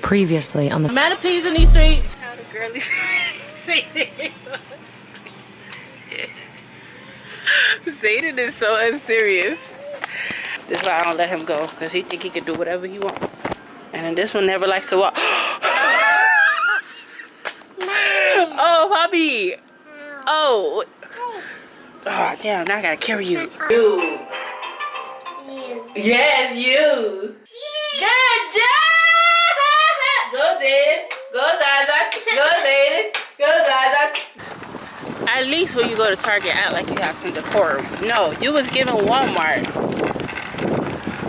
Previously on the Manapees in these streets. How the girlies say Zayden is so unserious. This is why I don't let him go, because he think he can do whatever he wants. And then this one never likes to walk. Oh, Bobby. Oh. Oh, damn, now I gotta carry you. You. Yes, you. Good job. Go Zayden. Go Zaza. Go Zayden. Go Zaza. At least when you go to Target, act like you have some decorum. No, you was giving Walmart.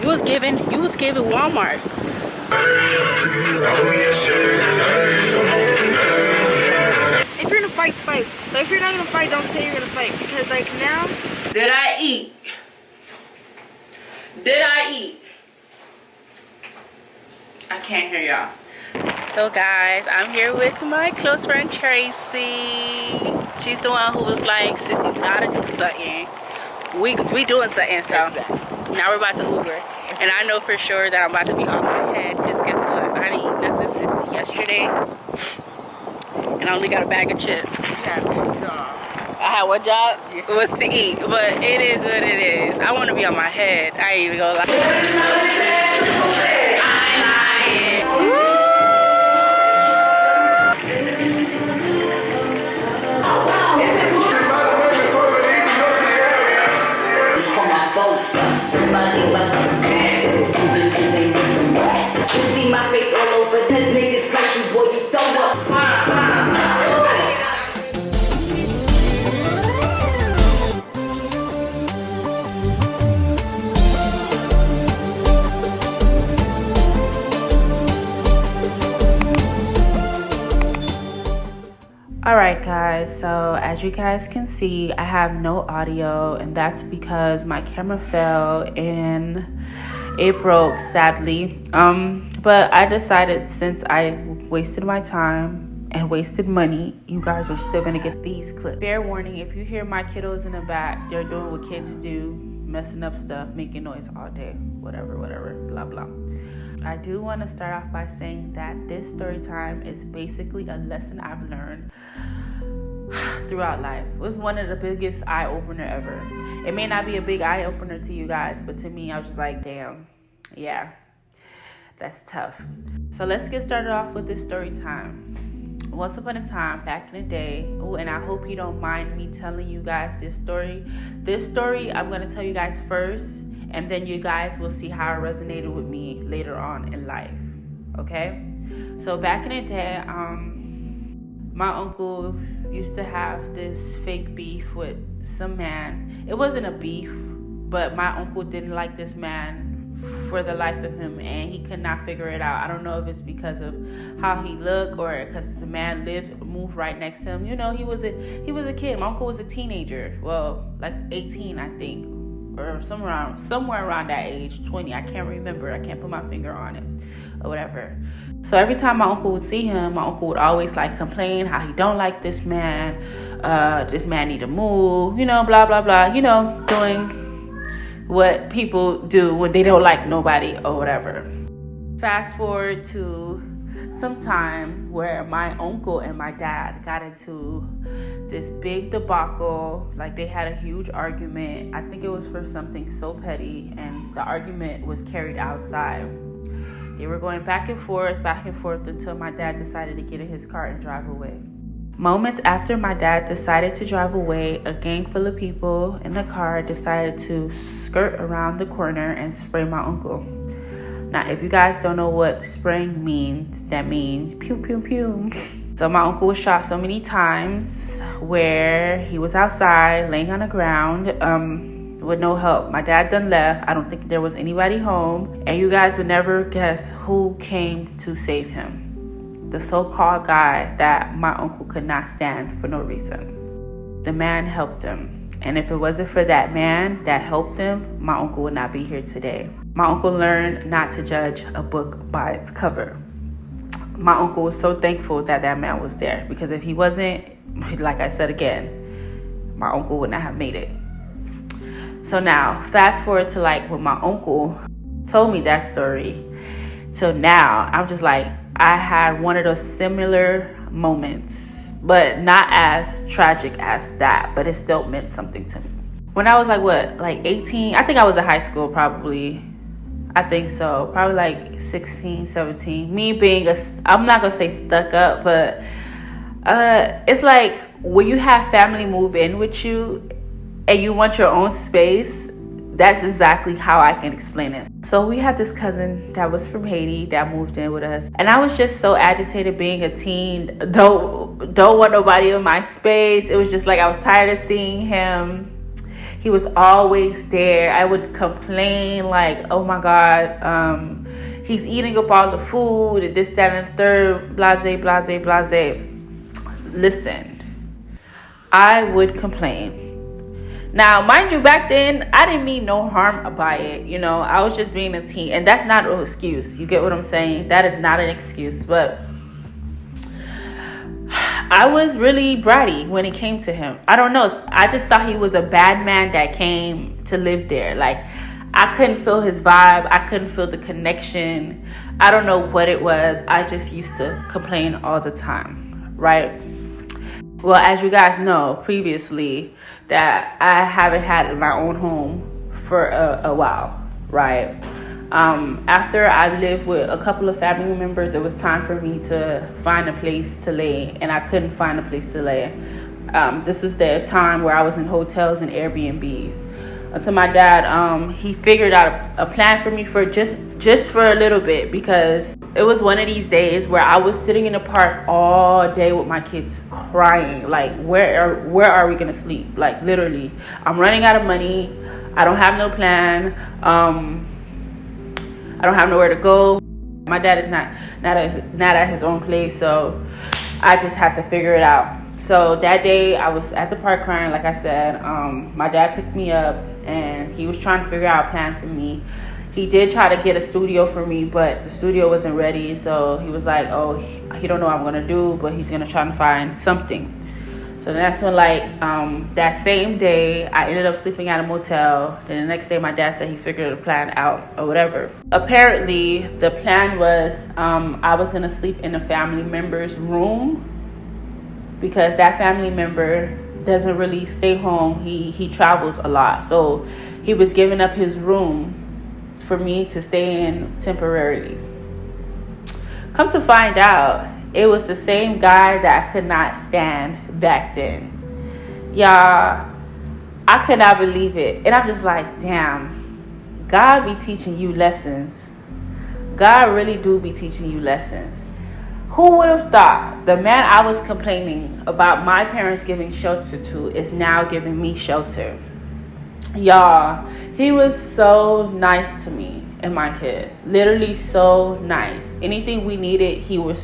You was giving Walmart. If you're gonna fight, fight. But if you're not gonna fight, don't say you're gonna fight. Because like now... Did I eat? Did I eat? I can't hear y'all. So guys, I'm here with my close friend Tracy. She's the one who was like, sis, you gotta do something. We doing something, so now we're about to Uber. And I know for sure that I'm about to be on my head, because guess what? I didn't eat nothing since yesterday. And I only got a bag of chips. I had one job, was to eat, but it is what it is. I want to be on my head. I ain't even gonna lie. Alright guys, so as you guys can see, I have no audio, and that's because my camera fell and it broke, sadly. But I decided, since I wasted my time and wasted money, you guys are still gonna get these clips. Fair warning, if you hear my kiddos in the back, they're doing what kids do, messing up stuff, making noise all day, whatever, blah blah. I do want to start off by saying that this story time is basically a lesson I've learned throughout life. It was one of the biggest eye-opener ever. It may not be a big eye-opener to you guys, but to me, I was just like, damn, yeah, that's tough. So let's get started off with this story time. Once upon a time, back in the day, and I hope you don't mind me telling you guys this story. This story I'm going to tell you guys first, and then you guys will see how it resonated with me later on in life, okay? So back in the day, my uncle used to have this fake beef with some man. It wasn't a beef, but my uncle didn't like this man for the life of him, and he could not figure it out. I don't know if it's because of how he looked or because the man moved right next to him. You know, he was a kid. My uncle was a teenager. Well, like 18, I think, or somewhere around that age, 20. I can't remember. I can't put my finger on it or whatever. So every time my uncle would see him, my uncle would always like complain how he don't like this man. This man need to move, you know, blah blah blah, you know, doing what people do when they don't like nobody or whatever. Fast forward to some time where my uncle and my dad got into this big debacle. Like, they had a huge argument. I think it was for something so petty, and the argument was carried outside. They were going back and forth until my dad decided to get in his car and drive away. Moments after my dad decided to drive away, a gang full of people in the car decided to skirt around the corner and spray my uncle. Now, if you guys don't know what spraying means, that means pew, pew, pew. So my uncle was shot so many times where he was outside laying on the ground with no help. My dad done left. I don't think there was anybody home. And you guys would never guess who came to save him. The so-called guy that my uncle could not stand for no reason. The man helped him. And if it wasn't for that man that helped him, my uncle would not be here today. My uncle learned not to judge a book by its cover. My uncle was so thankful that that man was there, because if he wasn't, like I said again, my uncle would not have made it. So now, fast forward to like when my uncle told me that story till now, I'm just like, I had one of those similar moments, but not as tragic as that, but it still meant something to me. When I was like 18, I think I was in high school probably. I think so. Probably like 16, 17. Me being I'm not going to say stuck up, but it's like when you have family move in with you and you want your own space, that's exactly how I can explain it. So we had this cousin that was from Haiti that moved in with us, and I was just so agitated being a teen. Don't want nobody in my space. It was just like I was tired of seeing him. He was always there. I would complain like, oh my God, he's eating up all the food, and this, that, and the third, blase, blase, blase. Listen, I would complain. Now, mind you, back then, I didn't mean no harm by it. You know, I was just being a teen. And that's not an excuse. You get what I'm saying? That is not an excuse. But I was really bratty when it came to him. I don't know. I just thought he was a bad man that came to live there. Like, I couldn't feel his vibe. I couldn't feel the connection. I don't know what it was. I just used to complain all the time. Right? Well, as you guys know previously, that I haven't had my own home for a while, right? After I lived with a couple of family members, it was time for me to find a place to lay, and I couldn't find a place to lay. This was the time where I was in hotels and Airbnbs. Until my dad, he figured out a plan for me for just for a little bit, because it was one of these days where I was sitting in the park all day with my kids crying. Like, where are we gonna sleep? Like, literally, I'm running out of money. I don't have no plan. I don't have nowhere to go. My dad is not at his own place, so I just had to figure it out. So that day I was at the park crying, like I said. My dad picked me up, and he was trying to figure out a plan for me. He did try to get a studio for me, but the studio wasn't ready. So he was like, oh, he don't know what I'm going to do, but he's going to try to find something. So that's when, that same day, I ended up sleeping at a motel. Then the next day, my dad said he figured the plan out or whatever. Apparently, the plan was I was going to sleep in a family member's room, because that family member doesn't really stay home. He travels a lot. So he was giving up his room for me to stay in temporarily. Come to find out, it was the same guy that I could not stand back then. Y'all, I could not believe it. And I'm just like, damn, God be teaching you lessons. God really do be teaching you lessons. Who would have thought the man I was complaining about my parents giving shelter to is now giving me shelter? Y'all, he was so nice to me and my kids. Literally so nice. Anything we needed, he was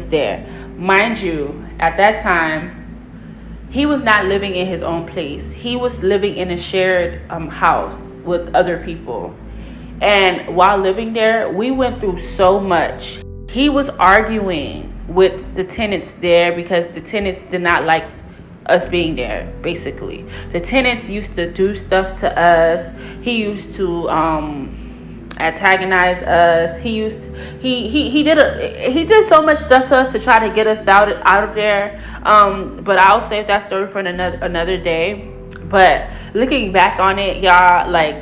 there. Mind you, at that time, he was not living in his own place. He was living in a shared house with other people. And while living there, we went through so much. He was arguing with the tenants there because the tenants did not like us being there. Basically, the tenants used to do stuff to us. He used to antagonize us. He did so much stuff to us to try to get us out of there. But I'll save that story for another day. But looking back on it, y'all, like,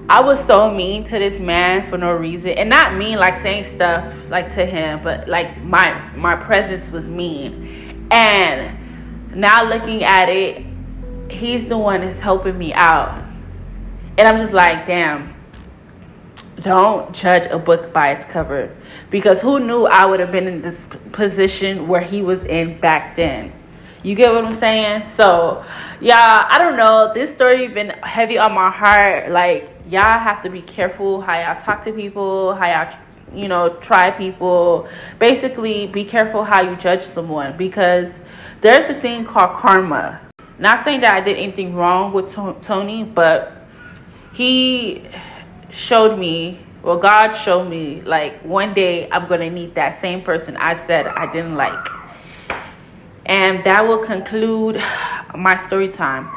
I was so mean to this man for no reason. And not mean like saying stuff like to him, but like my presence was mean. And now looking at it, he's the one that's helping me out. And I'm just like, damn, don't judge a book by its cover. Because who knew I would have been in this position where he was in back then? You get what I'm saying? So, y'all, I don't know. This story been heavy on my heart. Like, y'all have to be careful how y'all talk to people, how y'all, try people. Basically, be careful how you judge someone, because there's a thing called karma. Not saying that I did anything wrong with Tony, but he showed me, well, God showed me, like, one day I'm going to need that same person I said I didn't like. And that will conclude my story time.